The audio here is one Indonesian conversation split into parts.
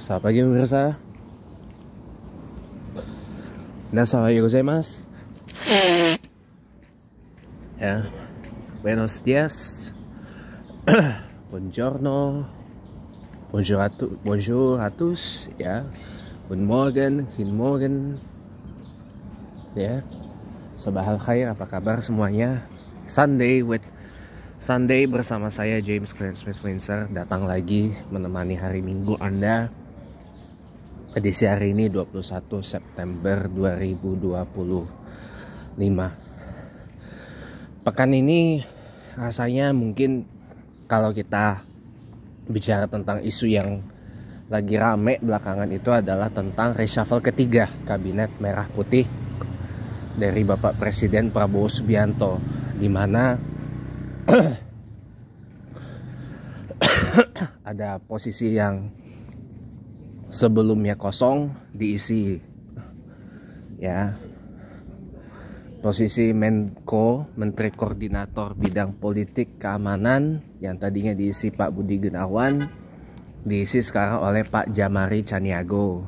Selamat pagi pemirsa. Nasa gozaimasu. Ya, buenos dias. Buongiorno. Bonjour à tous. Ya, guten Morgen. Ya, sabahal khair. Apa kabar semuanya? Sunday bersama saya James Clarence Smith Windsor datang lagi menemani hari Minggu Anda. Edisi hari ini 21 September 2025. Pekan ini rasanya mungkin kalau kita bicara tentang isu yang lagi rame belakangan itu adalah tentang reshuffle ketiga Kabinet Merah Putih dari Bapak Presiden Prabowo Subianto, di mana ada posisi yang sebelumnya kosong diisi, ya, posisi Menko, Menteri Koordinator Bidang Politik Keamanan yang tadinya diisi Pak Budi Gunawan, diisi sekarang oleh Pak Jamari Caniago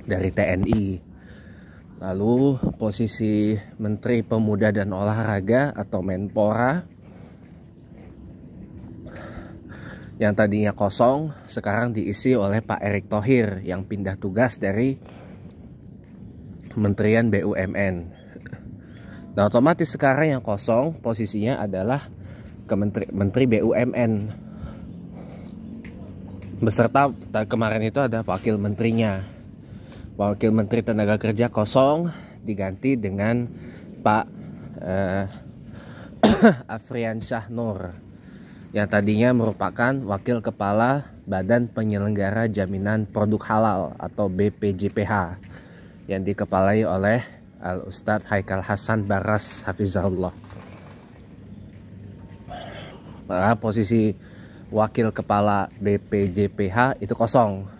dari TNI. Lalu posisi Menteri Pemuda dan Olahraga atau Menpora yang tadinya kosong sekarang diisi oleh Pak Erick Thohir yang pindah tugas dari Kementerian BUMN. Nah, otomatis sekarang yang kosong posisinya adalah Menteri BUMN beserta kemarin itu ada wakil menterinya. Wakil Menteri Tenaga Kerja kosong diganti dengan Pak Afriansyah Nur yang tadinya merupakan Wakil Kepala Badan Penyelenggara Jaminan Produk Halal atau BPJPH yang dikepalai oleh Al-Ustadz Haikal Hasan Baras Hafizahullah. Maka posisi Wakil Kepala BPJPH itu kosong.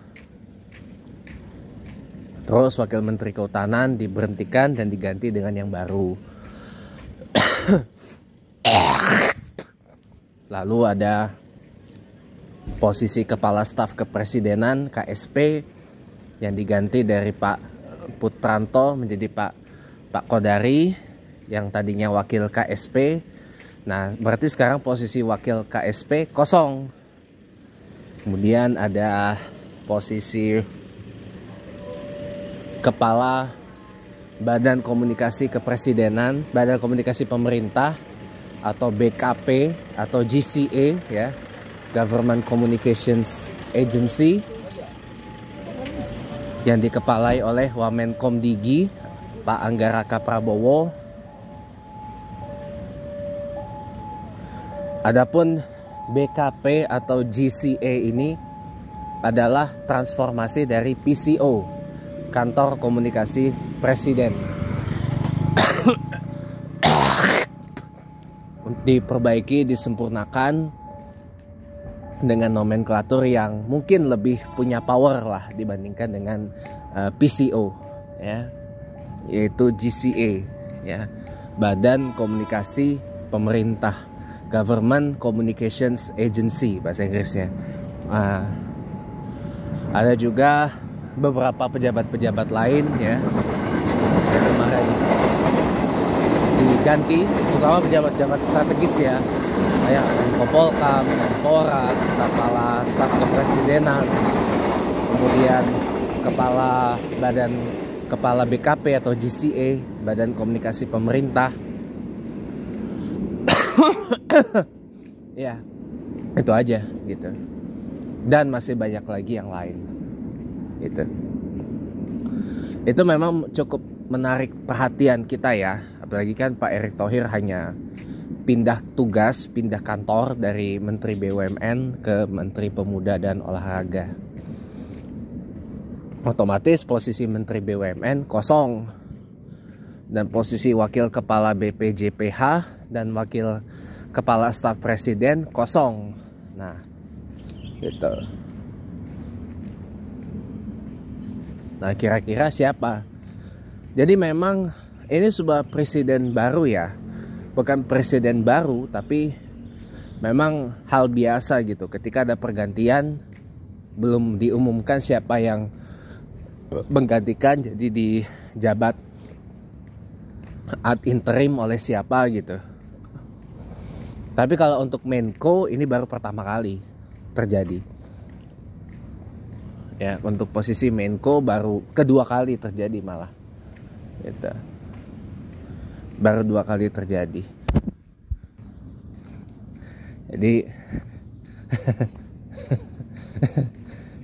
Terus Wakil Menteri Kehutanan diberhentikan dan diganti dengan yang baru. Lalu ada posisi Kepala Staf Kepresidenan KSP yang diganti dari Pak Putranto menjadi Pak Kodari yang tadinya Wakil KSP. Nah, berarti sekarang posisi Wakil KSP kosong. Kemudian ada posisi Kepala Badan Komunikasi Kepresidenan, Badan Komunikasi Pemerintah atau BKP atau GCA, ya, Government Communications Agency, yang dikepalai oleh Wamenkomdigi Pak Anggaraka Prabowo. Adapun BKP atau GCA ini adalah transformasi dari PCO, Kantor Komunikasi Presiden, diperbaiki, disempurnakan dengan nomenklatur yang mungkin lebih punya power lah dibandingkan dengan PCO, ya, yaitu GCA, ya, Badan Komunikasi Pemerintah, Government Communications Agency bahasa Inggrisnya. Ada juga beberapa pejabat-pejabat lain, ya, yang kemarin diganti, terutama pejabat-pejabat strategis, ya, kayak Menko Polkam, Menpora, Kepala Staf Kepresidenan, kemudian Kepala BKP atau GCA, Badan Komunikasi Pemerintah. Ya, itu aja gitu. Dan masih banyak lagi yang lain. Gitu. Itu memang cukup menarik perhatian kita, ya. Apalagi kan Pak Erick Thohir hanya pindah tugas, pindah kantor dari Menteri BUMN ke Menteri Pemuda dan Olahraga. Otomatis posisi Menteri BUMN kosong. Dan posisi Wakil Kepala BPJPH dan Wakil Kepala Staf Presiden kosong. Nah, gitu. Nah, kira-kira siapa? Jadi memang ini sebuah presiden baru, ya. Bukan presiden baru, tapi memang hal biasa gitu. Ketika ada pergantian, belum diumumkan siapa yang menggantikan, jadi dijabat ad interim oleh siapa gitu. Tapi kalau untuk Menko ini baru pertama kali terjadi. Ya, untuk posisi Menko baru kedua kali terjadi malah. Gitu. Baru 2 kali terjadi. Jadi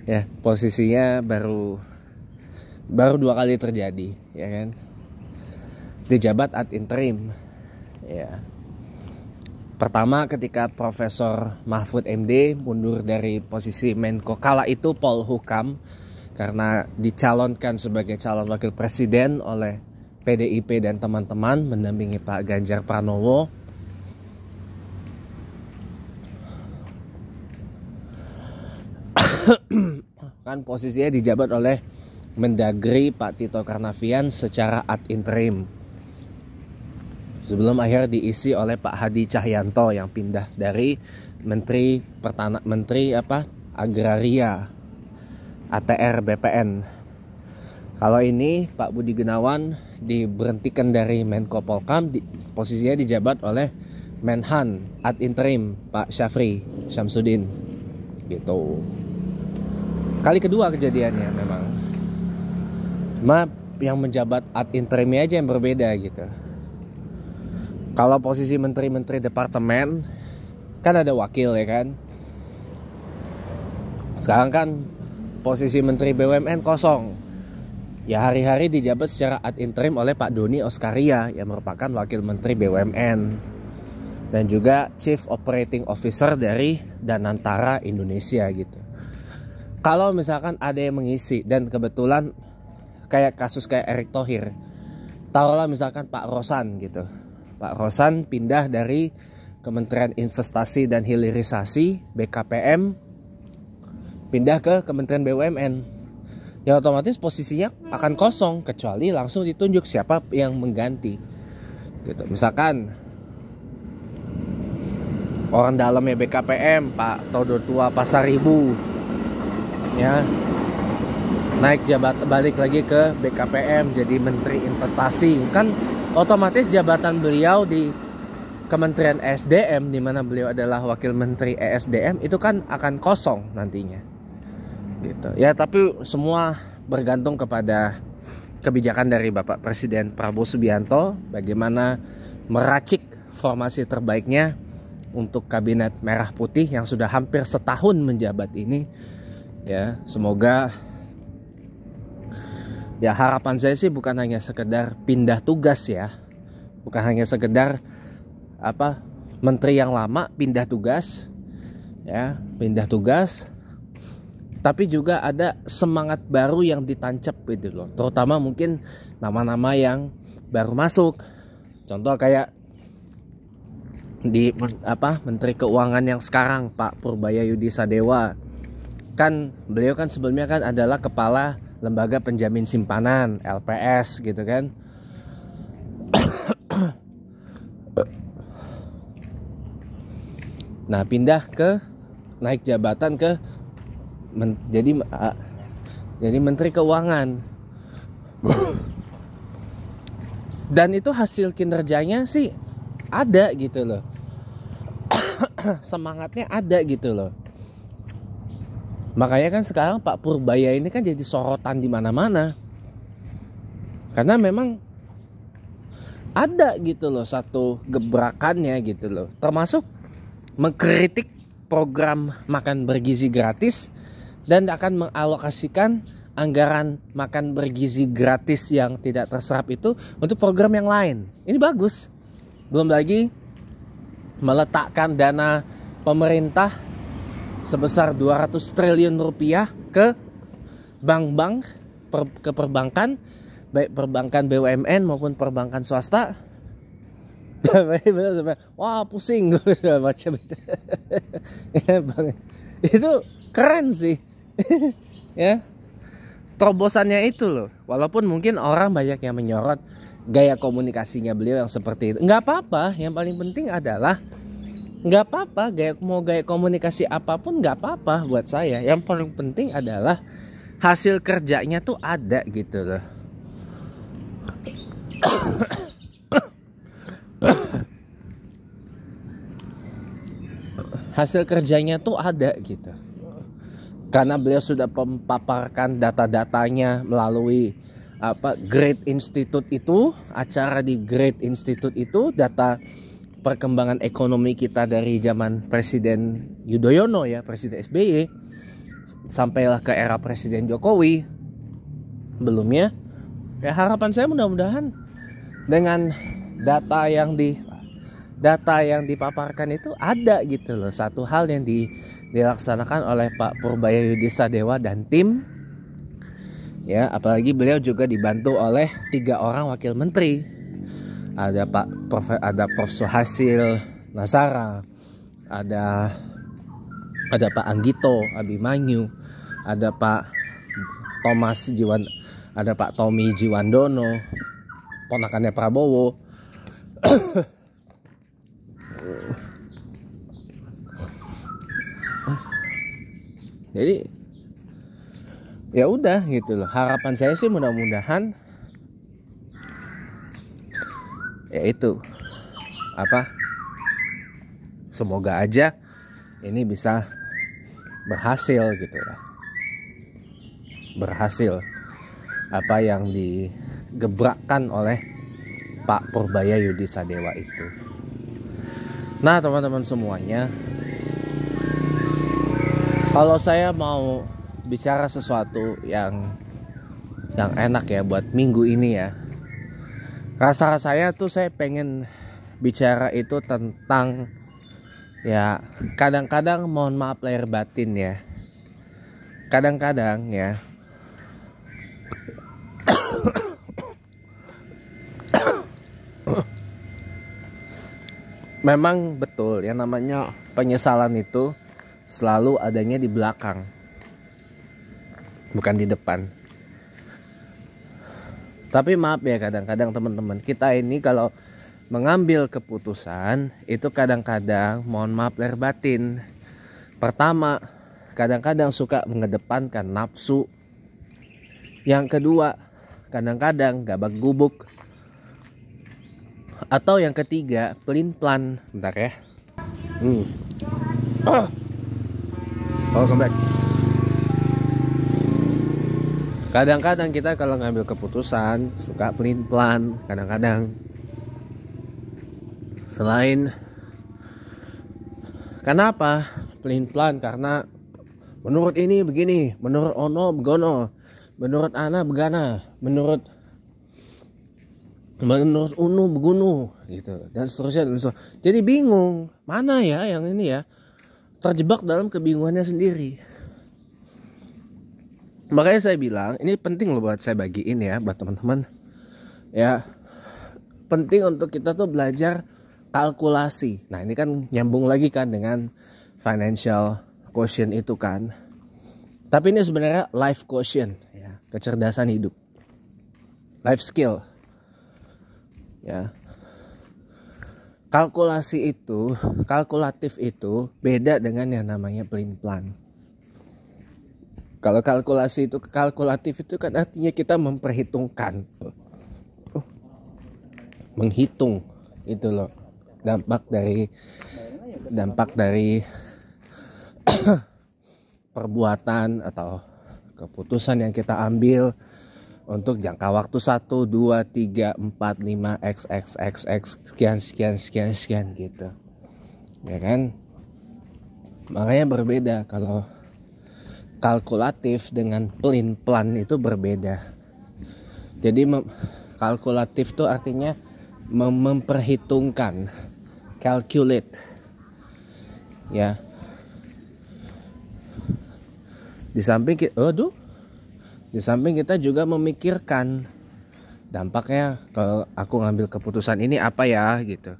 ya, posisinya baru 2 kali terjadi, ya kan? Dijabat ad interim. Ya. Pertama ketika Profesor Mahfud MD mundur dari posisi Menko kala itu Polhukam karena dicalonkan sebagai calon wakil presiden oleh PDIP dan teman-teman mendampingi Pak Ganjar Pranowo. Kan posisinya dijabat oleh Mendagri Pak Tito Karnavian secara ad interim. Sebelum akhirnya diisi oleh Pak Hadi Cahyanto yang pindah dari Menteri Agraria ATR BPN. Kalau ini Pak Budi Gunawan diberhentikan dari Menko Polkam, posisinya dijabat oleh Menhan ad interim Pak Syafri Syamsuddin. Gitu. Kali kedua kejadiannya memang. Cuma yang menjabat ad interimnya aja yang berbeda gitu. Kalau posisi menteri-menteri departemen kan ada wakil, ya kan. Sekarang kan posisi menteri BUMN kosong. Ya hari-hari dijabat secara ad interim oleh Pak Doni Oskaria yang merupakan wakil menteri BUMN dan juga Chief Operating Officer dari Danantara Indonesia gitu. Kalau misalkan ada yang mengisi dan kebetulan kayak kasus kayak Erick Thohir, taruhlah misalkan Pak Rosan gitu. Pak Rosan pindah dari Kementerian Investasi dan Hilirisasi BKPM pindah ke Kementerian BUMN. Ya otomatis posisinya akan kosong kecuali langsung ditunjuk siapa yang mengganti. Gitu. Misalkan orang dalamnya BKPM Pak Todo Tua Pasaribu ya naik jabat balik lagi ke BKPM jadi Menteri Investasi, kan otomatis jabatan beliau di Kementerian ESDM di mana beliau adalah Wakil Menteri ESDM itu kan akan kosong nantinya. Gitu. Ya, tapi semua bergantung kepada kebijakan dari Bapak Presiden Prabowo Subianto bagaimana meracik formasi terbaiknya untuk Kabinet Merah Putih yang sudah hampir setahun menjabat ini. Ya, semoga ya harapan saya sih bukan hanya sekedar pindah tugas ya. Bukan hanya sekedar menteri yang lama pindah tugas. Ya, pindah tugas. Tapi juga ada semangat baru yang ditancap gitu loh. Terutama mungkin nama-nama yang baru masuk. Contoh kayak di Menteri Keuangan yang sekarang Pak Purbaya Yudi Sadewa. Kan beliau kan sebelumnya kan adalah kepala Lembaga Penjamin Simpanan LPS gitu kan. Nah, naik jabatan ke jadi Menteri Keuangan. Dan itu hasil kinerjanya sih ada gitu loh. Semangatnya ada gitu loh. Makanya kan sekarang Pak Purbaya ini kan jadi sorotan di mana-mana. Karena memang ada gitu loh satu gebrakannya gitu loh. Termasuk mengkritik program makan bergizi gratis dan akan mengalokasikan anggaran makan bergizi gratis yang tidak terserap itu untuk program yang lain. Ini bagus. Belum lagi meletakkan dana pemerintah sebesar 200 triliun rupiah ke bank-bank, ke perbankan, baik perbankan BUMN maupun perbankan swasta. Wah, pusing macam itu. Itu keren sih. Ya. Terobosannya itu loh. Walaupun mungkin orang banyak yang menyorot gaya komunikasinya beliau yang seperti itu. Nggak apa-apa, yang paling penting adalah nggak apa-apa, mau gaya komunikasi apapun nggak apa-apa buat saya. Yang paling penting adalah hasil kerjanya tuh ada gitu loh. Hasil kerjanya tuh ada gitu. Karena beliau sudah memaparkan data-datanya melalui Great Institute itu, acara di Great Institute itu, data perkembangan ekonomi kita dari zaman Presiden Yudhoyono ya, Presiden SBY, sampailah ke era Presiden Jokowi belumnya. Ya harapan saya mudah-mudahan dengan data yang dipaparkan itu ada gitu loh, satu hal yang dilaksanakan oleh Pak Purbayayudi Sadewa dan tim. Ya, apalagi beliau juga dibantu oleh 3 orang wakil menteri. Ada Profesor Hasil Nasara, ada Pak Anggito Abimanyu, ada Pak Tommy Jiwandono, ponakannya Prabowo. Jadi ya udah gitu loh. Harapan saya sih mudah-mudahan ya itu semoga aja ini bisa berhasil gitu lah. Berhasil apa yang digebrakkan oleh Pak Purbayayudi Sadewa itu. Nah teman-teman semuanya, kalau saya mau bicara sesuatu yang enak ya buat minggu ini ya, rasa saya tuh saya pengen bicara itu tentang ya, kadang-kadang mohon maaf lahir batin ya, kadang-kadang ya memang betul yang namanya penyesalan itu selalu adanya di belakang, bukan di depan. Tapi maaf ya, kadang-kadang teman-teman kita ini kalau mengambil keputusan itu kadang-kadang mohon maaf lahir batin. Pertama, kadang-kadang suka mengedepankan nafsu. Yang kedua, kadang-kadang gabak gubuk. Atau yang ketiga, pelin-pelan. Bentar ya. Welcome back. Kadang-kadang kita kalau ngambil keputusan suka pelin-pelan, kadang-kadang. Selain kenapa pelin-pelan? Karena menurut ini begini, menurut Ono begono, menurut Ana begana, menurut Unu begunu gitu, dan seterusnya. Jadi bingung mana ya yang ini ya, terjebak dalam kebingungannya sendiri. Makanya saya bilang ini penting loh buat saya bagiin ya buat teman-teman ya, penting untuk kita tuh belajar kalkulasi. Nah ini kan nyambung lagi kan dengan financial quotient itu kan, tapi ini sebenarnya life quotient ya, kecerdasan hidup, life skill ya. Kalkulatif itu beda dengan yang namanya pelin-pelan. Kalau kalkulatif itu kan artinya kita memperhitungkan, menghitung itu loh, dampak dari perbuatan atau keputusan yang kita ambil untuk jangka waktu 1, 2, 3, 4, 5, x sekian gitu. Ya kan? Makanya berbeda kalau kalkulatif dengan pelin-pelan itu berbeda. Jadi kalkulatif itu artinya memperhitungkan, calculate. Ya. Di samping kita juga memikirkan dampaknya kalau aku ngambil keputusan ini apa ya gitu.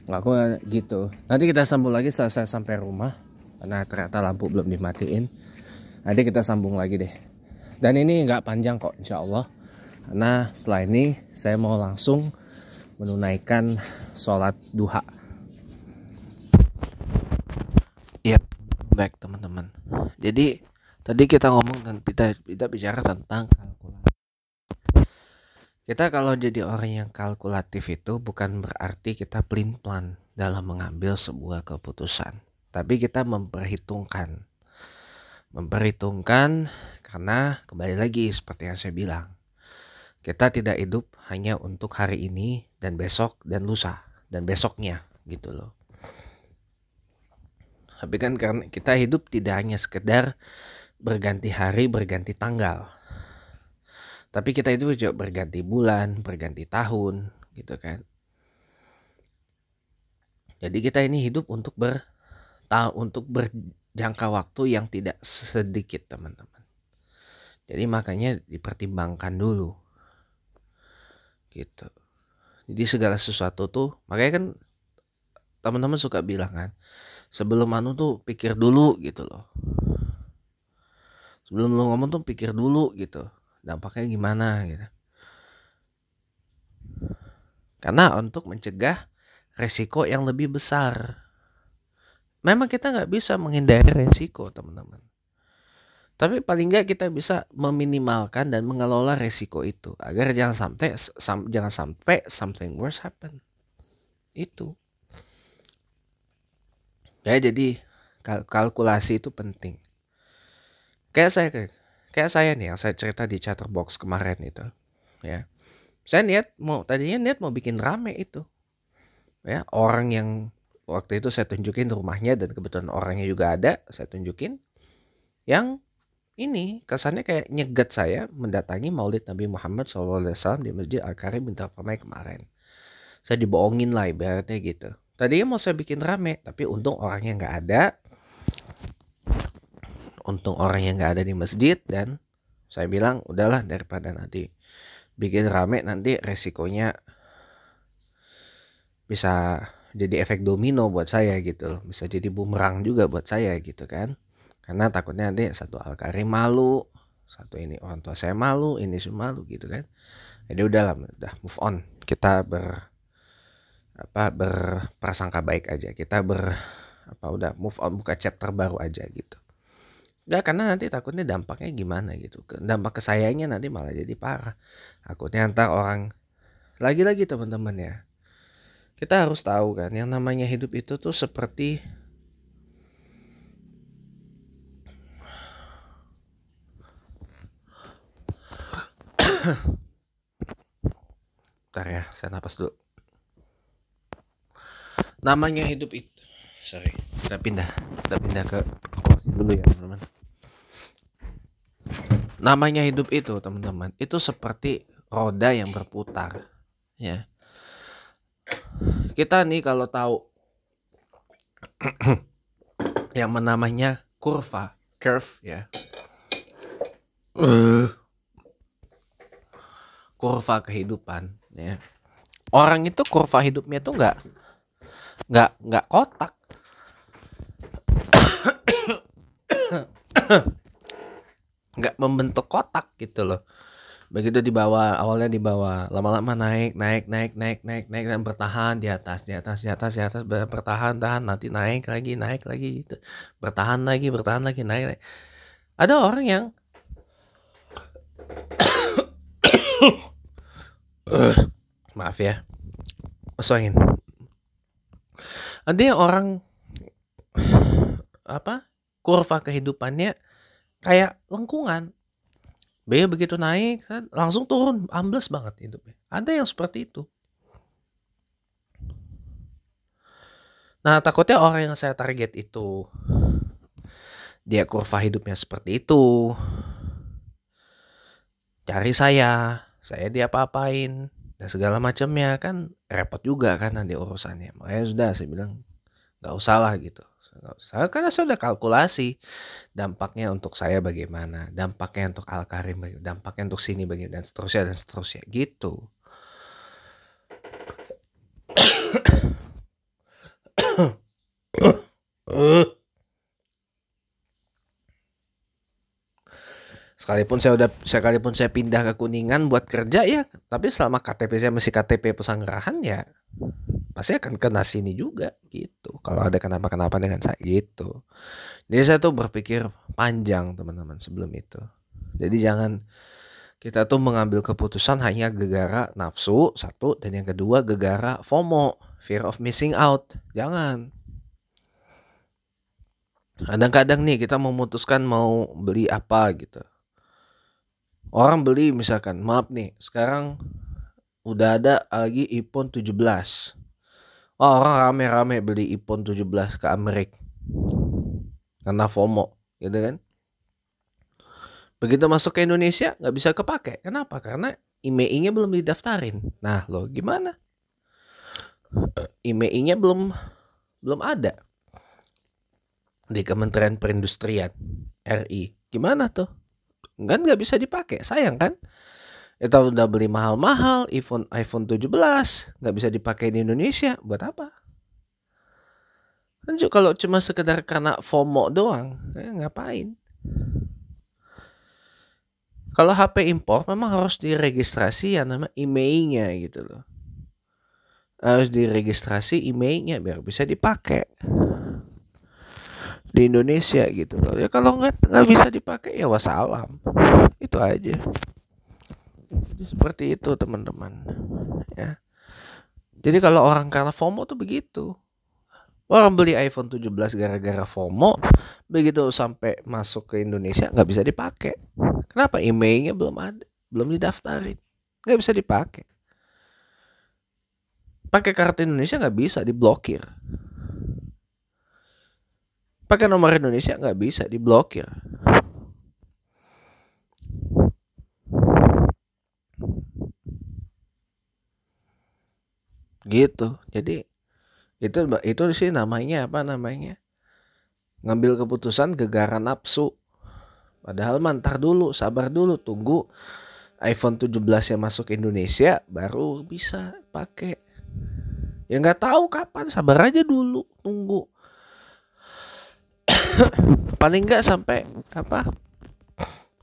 Aku gitu. Nanti kita sambung lagi setelah saya sampai rumah, karena ternyata lampu belum dimatiin. Nanti kita sambung lagi deh. Dan ini nggak panjang kok insya Allah. Karena setelah ini saya mau langsung menunaikan sholat duha. back teman-teman. Jadi tadi kita ngomong dan kita bicara tentang kalkulasi. Kita kalau jadi orang yang kalkulatif itu bukan berarti kita pelin-pelan dalam mengambil sebuah keputusan, tapi kita memperhitungkan karena kembali lagi seperti yang saya bilang, kita tidak hidup hanya untuk hari ini dan besok dan lusa dan besoknya gitu loh. Tapi kan karena kita hidup tidak hanya sekedar berganti hari, berganti tanggal. Tapi kita itu juga berganti bulan, berganti tahun gitu kan. Jadi kita ini hidup untuk berjangka waktu yang tidak sedikit teman-teman. Jadi makanya dipertimbangkan dulu. Gitu. Jadi segala sesuatu tuh, makanya kan teman-teman suka bilang kan, sebelum tuh pikir dulu gitu loh. Sebelum lu ngomong tuh pikir dulu gitu, dampaknya gimana gitu. Karena untuk mencegah resiko yang lebih besar. Memang kita nggak bisa menghindari resiko teman-teman. Tapi paling nggak kita bisa meminimalkan dan mengelola resiko itu agar jangan sampai something worse happen. Itu. Ya jadi kalkulasi itu penting. Kayak saya nih yang saya cerita di Chatterbox kemarin itu, ya. Saya tadinya niat mau bikin rame itu. Ya, orang yang waktu itu saya tunjukin rumahnya dan kebetulan orangnya juga ada, saya tunjukin. Yang ini kesannya kayak nyegat saya mendatangi Maulid Nabi Muhammad SAW di Masjid Al-Karim Bintar Permai kemarin. Saya dibohongin lah ibaratnya gitu. Tadinya mau saya bikin rame, tapi untung orangnya nggak ada. Untung orangnya nggak ada di masjid dan saya bilang udahlah daripada nanti bikin rame nanti resikonya bisa jadi efek domino buat saya gitu loh. Bisa jadi bumerang juga buat saya gitu kan. Karena takutnya nanti satu Al-Karim malu, satu ini orang tua saya malu, ini semua malu gitu kan. Jadi udah move on. Kita berprasangka baik aja. Kita udah move on, buka chapter baru aja gitu. Ya karena nanti takutnya dampaknya gimana gitu. Dampak ke sayanya nanti malah jadi parah. Takutnya ntar orang lagi-lagi teman-teman ya. Kita harus tahu kan yang namanya hidup itu tuh seperti Bentar ya, saya napas dulu. Namanya hidup itu, kita pindah ke kursi dulu ya teman-teman. Namanya hidup itu teman-teman, itu seperti roda yang berputar, ya. Kita nih kalau tahu yang namanya curve ya. Kurva kehidupan ya. Orang itu kurva hidupnya tuh nggak kotak. Nggak membentuk kotak gitu loh. Begitu awalnya di bawah, lama-lama naik dan bertahan di atas, bertahan nanti naik lagi gitu. Bertahan lagi naik. Ada orang yang maaf ya. Soalnya ada yang orang kurva kehidupannya kayak lengkungan. Begitu naik kan langsung turun, ambles banget hidupnya. Ada yang seperti itu. Nah, takutnya orang yang saya target itu dia kurva hidupnya seperti itu. Cari saya diapa-apain dan segala macamnya kan repot juga kan nanti urusannya. Makanya sudah saya bilang nggak usah lah gitu. Karena saya udah kalkulasi dampaknya untuk saya bagaimana, dampaknya untuk Al-Karim bagaimana, dampaknya untuk sini bagaimana, dan seterusnya gitu. Sekalipun saya pindah ke Kuningan buat kerja ya, tapi selama KTP saya masih KTP Pesanggerahan ya pasti akan kena sini juga gitu. Kalau ada kenapa-kenapa dengan saya gitu. Jadi saya tuh berpikir panjang teman-teman sebelum itu. Jadi jangan kita tuh mengambil keputusan hanya gegara nafsu satu, dan yang kedua gegara FOMO, fear of missing out. Jangan. Kadang-kadang nih kita memutuskan mau beli apa gitu. Orang beli misalkan, maaf nih, sekarang udah ada lagi iPhone 17. Oh, orang rame-rame beli iPhone 17 ke Amerika karena FOMO, gitu kan? Begitu masuk ke Indonesia nggak bisa kepake. Kenapa? Karena IMEI-nya belum didaftarin. Nah, lo gimana? IMEI-nya belum ada di Kementerian Perindustrian RI. Gimana tuh? Kan nggak bisa dipakai, sayang kan? Kita udah beli mahal-mahal iPhone 17 nggak bisa dipakai di Indonesia, buat apa? Kan kalau cuma sekedar karena FOMO doang, ngapain? Kalau HP impor memang harus diregistrasi yang namanya IMEI-nya gitu loh. Harus diregistrasi IMEI-nya biar bisa dipakai di Indonesia gitu loh. Ya kalau nggak bisa dipakai ya wassalam. Itu aja. Jadi seperti itu teman-teman. Ya. Jadi kalau orang karena FOMO tuh begitu. Orang beli iPhone 17 gara-gara FOMO, begitu sampai masuk ke Indonesia nggak bisa dipakai. Kenapa? IMEI-nya belum ada, belum didaftarin, nggak bisa dipakai. Pakai kartu Indonesia nggak bisa, diblokir. Pakai nomor Indonesia nggak bisa, diblokir. Gitu. Jadi itu sih namanya apa namanya? Ngambil keputusan gegara nafsu. Padahal ntar dulu, sabar dulu, tunggu iPhone 17 yang masuk Indonesia baru bisa pakai. Ya nggak tahu kapan, sabar aja dulu, tunggu. Paling nggak sampai apa?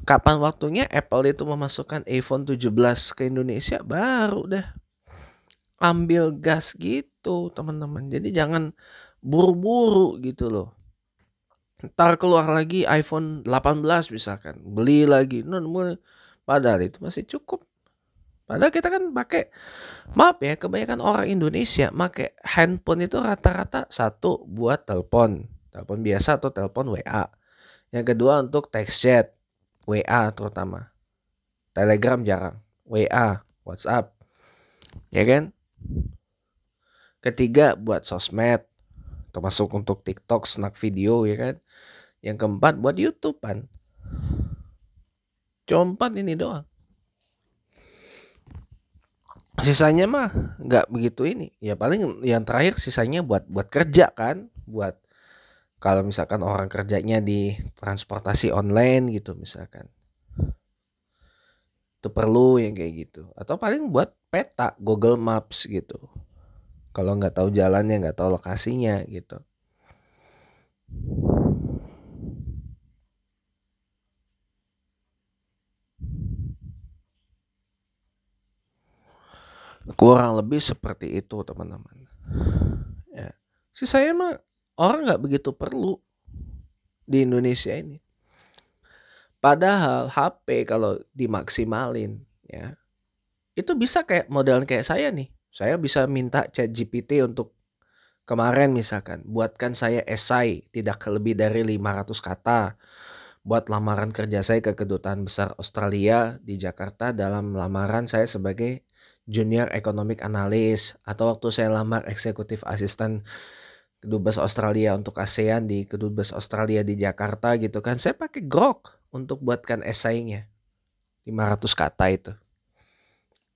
Kapan waktunya Apple itu memasukkan iPhone 17 ke Indonesia baru dah ambil gas gitu teman-teman. Jadi jangan buru-buru gitu loh. Ntar keluar lagi iPhone 18 misalkan, beli lagi. Padahal itu masih cukup. Padahal kita kan pakai, maaf ya, kebanyakan orang Indonesia pakai handphone itu rata-rata satu buat telepon biasa atau telepon WA. Yang kedua untuk text chat, WA terutama. Telegram jarang, WA, WhatsApp. Ya kan? Ketiga buat sosmed, termasuk untuk TikTok, snack video ya kan. Yang keempat buat YouTube kan. Cuma 4 ini doang. Sisanya mah nggak begitu ini. Ya paling yang terakhir sisanya buat kerja kan, buat kalau misalkan orang kerjanya di transportasi online gitu misalkan. Itu perlu yang kayak gitu. Atau paling buat peta Google Maps gitu. Kalau nggak tahu jalannya, nggak tahu lokasinya gitu. Kurang lebih seperti itu teman-teman. Ya. Sisanya mah orang nggak begitu perlu di Indonesia ini. Padahal HP kalau dimaksimalin ya, itu bisa kayak model kayak saya nih. Saya bisa minta ChatGPT untuk kemarin misalkan, buatkan saya esai tidak lebih dari 500 kata. Buat lamaran kerja saya ke Kedutaan Besar Australia di Jakarta dalam lamaran saya sebagai Junior Economic Analyst, atau waktu saya lamar Executive Assistant Kedubes Australia untuk ASEAN di Kedubes Australia di Jakarta gitu kan. Saya pakai Grok untuk buatkan esainya 500 kata itu.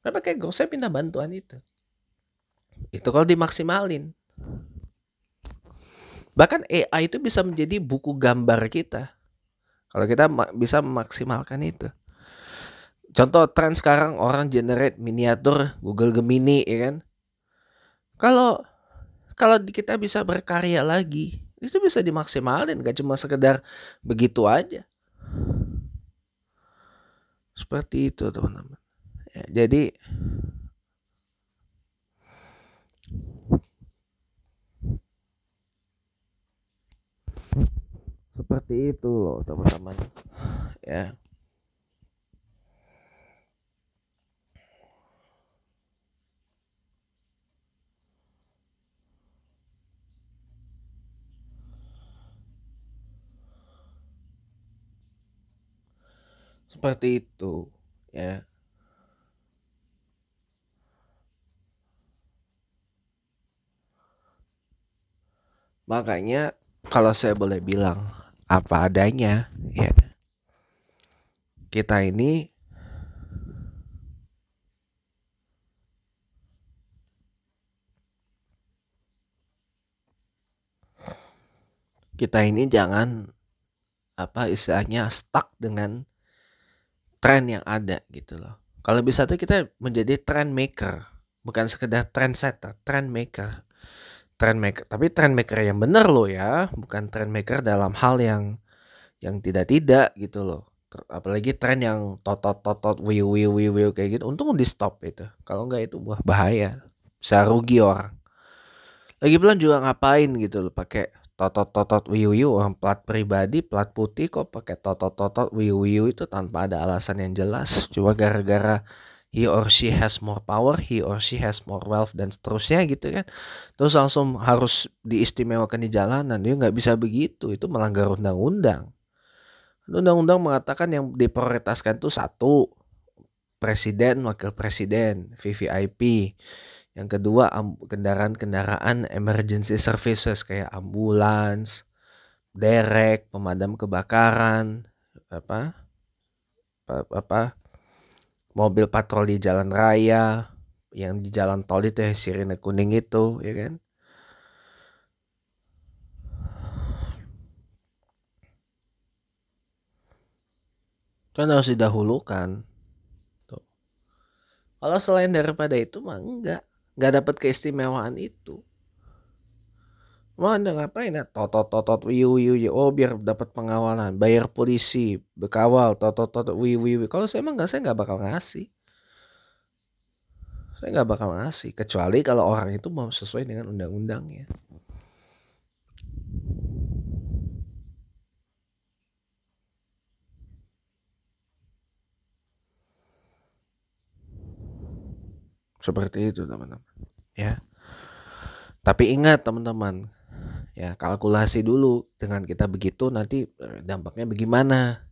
Saya pakai Grok, saya minta bantuan itu. Itu kalau dimaksimalin. Bahkan AI itu bisa menjadi buku gambar kita. Kalau kita bisa memaksimalkan itu. Contoh tren sekarang orang generate miniatur Google Gemini ya kan. Kalau kita bisa berkarya lagi, itu bisa dimaksimalin, gak cuma sekedar begitu aja. Seperti itu teman-teman. Ya, jadi seperti itu loh teman-teman ya. Seperti itu ya. Makanya kalau saya boleh bilang apa adanya ya, kita ini jangan apa istilahnya stuck dengan tren yang ada gitu loh. Kalau bisa tuh kita menjadi trend maker, bukan sekedar trendsetter, trend maker. Trend maker, tapi trend maker yang benar loh ya, bukan trend maker dalam hal yang tidak gitu loh. Apalagi tren yang totot wiu kayak gitu, untung di stop itu. Kalau enggak itu bahaya, bisa rugi orang. Lagi pula juga ngapain gitu loh pakai totot wiu orang plat pribadi, plat putih kok pakai totot wiu itu tanpa ada alasan yang jelas, cuma gara-gara he or she has more power, he or she has more wealth dan seterusnya gitu kan. Terus langsung harus diistimewakan di jalanan. Dia nggak bisa begitu, itu melanggar undang-undang. Undang-undang mengatakan yang diprioritaskan itu satu, presiden, wakil presiden, VVIP. Yang kedua, kendaraan-kendaraan emergency services kayak ambulans, derek, pemadam kebakaran, mobil patroli jalan raya, yang di jalan tol itu ya sirine kuning itu, ya kan? Kan harus didahulukan. Tuh. Kalau selain daripada itu mah nggak dapat keistimewaan itu. Mau anda ngapain ya? Totot wiu oh biar dapat pengawalan, bayar polisi, bekawal, totot wiu. Kalau saya emang saya nggak bakal ngasih. Saya nggak bakal ngasih, kecuali kalau orang itu mau sesuai dengan undang-undangnya. Seperti itu teman-teman. Ya. Tapi ingat teman-teman, ya kalkulasi dulu dengan kita begitu nanti dampaknya bagaimana.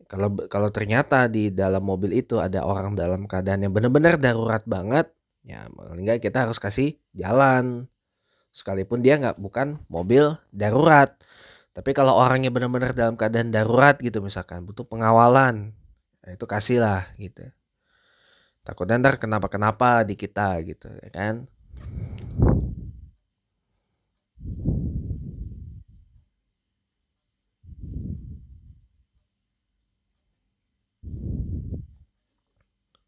Kalau ternyata di dalam mobil itu ada orang dalam keadaan yang benar-benar darurat banget, ya paling nggak kita harus kasih jalan. Sekalipun dia bukan mobil darurat. Tapi kalau orangnya benar-benar dalam keadaan darurat gitu misalkan, butuh pengawalan, ya itu kasihlah gitu. Takutnya ntar kenapa-kenapa di kita gitu ya kan.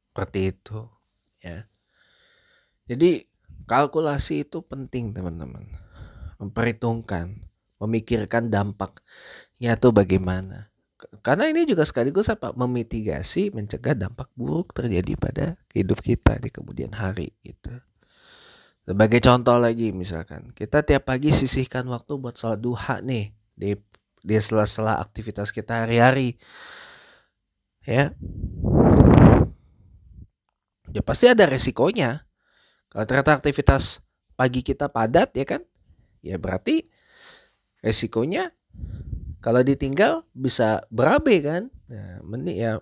Seperti itu ya. Jadi kalkulasi itu penting teman-teman. Memperhitungkan, memikirkan dampaknya tuh bagaimana. Karena ini juga sekaligus memitigasi, mencegah dampak buruk terjadi pada hidup kita di kemudian hari gitu. Sebagai contoh lagi misalkan, kita tiap pagi sisihkan waktu buat sholat duha nih di sela-sela aktivitas kita hari-hari. Ya. Ya pasti ada resikonya. Kalau ternyata aktivitas pagi kita padat ya kan, ya berarti resikonya kalau ditinggal bisa berabe kan. Nah, ya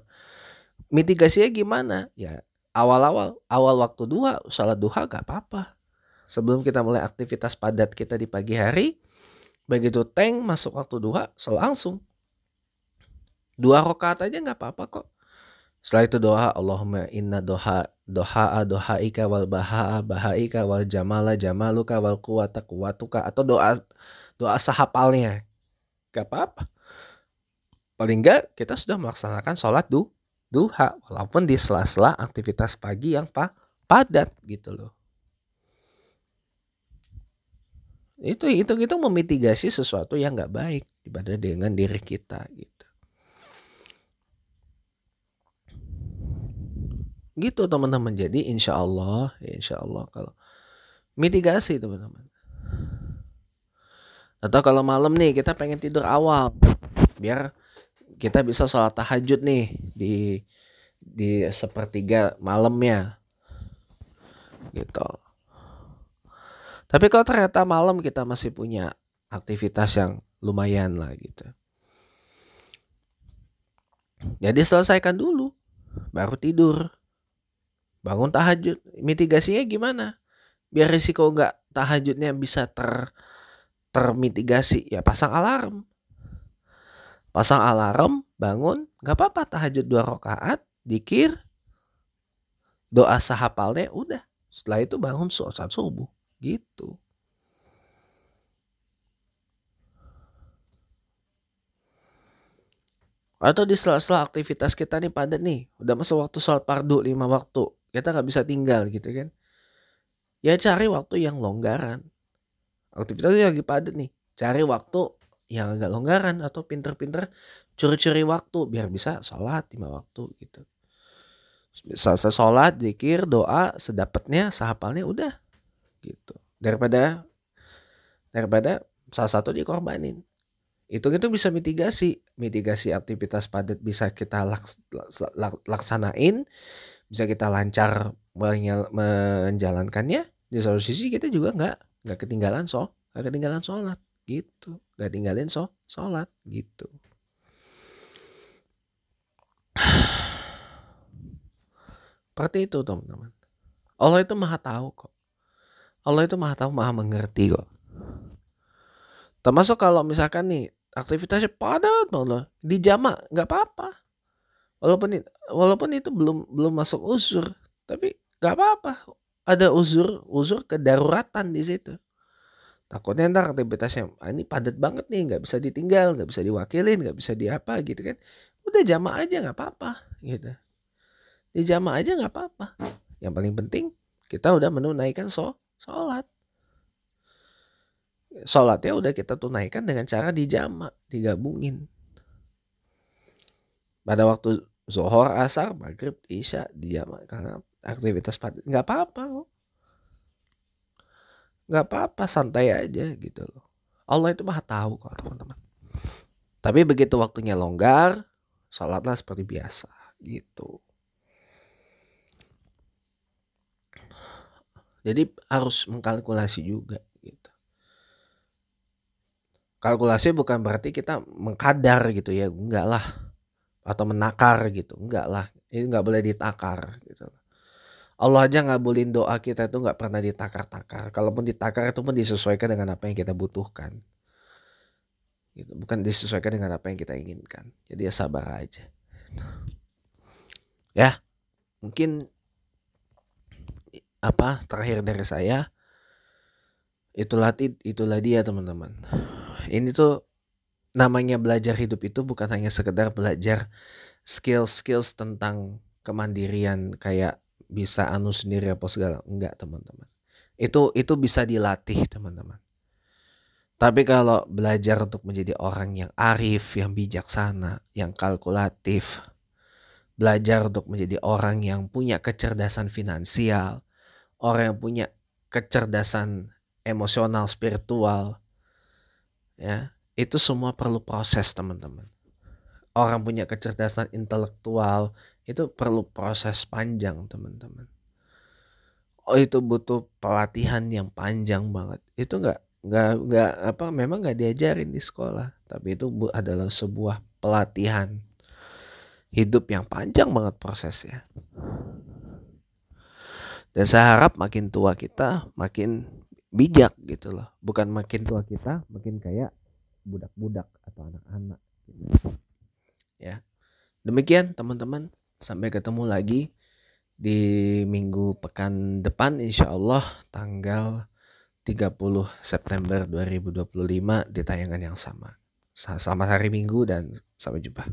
mitigasinya gimana? Ya awal waktu sholat duha gak apa-apa. Sebelum kita mulai aktivitas padat kita di pagi hari, begitu masuk waktu duha, langsung 2 rakaat aja gak apa-apa kok. Setelah itu doa, Allahumma inna dohaika wal bahaika wal jamaluka wal quwatuka, atau doa sahapalnya. Gak apa-apa. Paling enggak kita sudah melaksanakan sholat duha walaupun di sela-sela aktivitas pagi yang padat gitu loh. Itu memitigasi sesuatu yang gak baik dibanding dengan diri kita gitu. Gitu teman-teman. Jadi insya Allah kalau mitigasi teman-teman. Atau kalau malam nih kita pengen tidur awal, biar kita bisa sholat tahajud nih di sepertiga malamnya gitu. Tapi kalau ternyata malam kita masih punya aktivitas yang lumayan lah gitu, jadi selesaikan dulu baru tidur, bangun tahajud. Mitigasinya gimana biar risiko nggak tahajudnya bisa termitigasi? Ya pasang alarm, bangun, nggak apa-apa tahajud 2 rakaat, dikir, doa sahapalnya, udah. Setelah itu bangun sholat subuh gitu. Atau di sela-sela aktivitas kita nih padat nih, udah masuk waktu sholat fardu 5 waktu, kita nggak bisa tinggal gitu kan. Ya cari waktu yang longgaran. Aktivitasnya lagi padat nih, cari waktu yang agak longgaran atau pinter-pinter curi-curi waktu biar bisa sholat 5 waktu gitu. Selesai sholat, zikir, doa sedapatnya, sahapalnya, udah gitu. Daripada salah satu dikorbanin. Itu bisa mitigasi aktivitas padat bisa kita laksanain, bisa kita lancar menjalankannya. Di satu sisi kita juga nggak ketinggalan sholat gitu, nggak tinggalin sholat gitu. Seperti itu teman-teman. Allah itu maha tahu kok. Allah itu maha tahu, maha mengerti kok. Termasuk kalau misalkan nih aktivitasnya padat banget, dijamak nggak apa-apa. Walaupun itu belum masuk uzur, tapi nggak apa-apa. Ada uzur kedaruratan di situ. Takutnya ntar aktivitasnya ini padat banget nih, nggak bisa ditinggal, nggak bisa diwakilin, nggak bisa diapa gitu kan. Udah jamak aja nggak apa-apa gitu. Dijamak aja nggak apa-apa. Yang paling penting kita udah menunaikan sholat. Sholatnya udah kita tunaikan dengan cara dijamak, digabungin. Pada waktu zuhur, asar, maghrib, isya dijamak karena aktivitas padat. Nggak apa-apa kok. Nggak apa-apa, santai aja gitu loh. Allah itu maha tahu kok teman-teman. Tapi begitu waktunya longgar, sholatlah seperti biasa gitu. Jadi harus mengkalkulasi juga gitu. Kalkulasi bukan berarti kita mengkadar gitu ya, enggak lah. Atau menakar gitu, enggak lah. Ini nggak boleh ditakar gitu. Allah aja ngabulin doa kita itu nggak pernah ditakar-takar. Kalaupun ditakar itu pun disesuaikan dengan apa yang kita butuhkan. Gitu. Bukan disesuaikan dengan apa yang kita inginkan. Jadi ya sabar aja. Ya, mungkin terakhir dari saya, itulah dia teman-teman. Ini tuh namanya belajar hidup itu bukan hanya sekedar belajar skills tentang kemandirian kayak bisa sendiri apa segala, enggak teman-teman. Itu bisa dilatih teman-teman. Tapi kalau belajar untuk menjadi orang yang arif, yang bijaksana, yang kalkulatif, belajar untuk menjadi orang yang punya kecerdasan finansial, orang yang punya kecerdasan emosional, spiritual, ya, itu semua perlu proses teman-teman. Orang punya kecerdasan intelektual itu perlu proses panjang teman-teman. Itu butuh pelatihan yang panjang banget. Itu memang nggak diajarin di sekolah, tapi itu adalah sebuah pelatihan hidup yang panjang banget prosesnya. Dan saya harap makin tua kita makin bijak gitu loh. Bukan makin tua kita makin kayak budak-budak atau anak-anak gitu. Ya. Demikian teman-teman, sampai ketemu lagi di minggu pekan depan insyaallah tanggal 30 September 2025 di tayangan yang sama. Selamat hari Minggu dan sampai jumpa.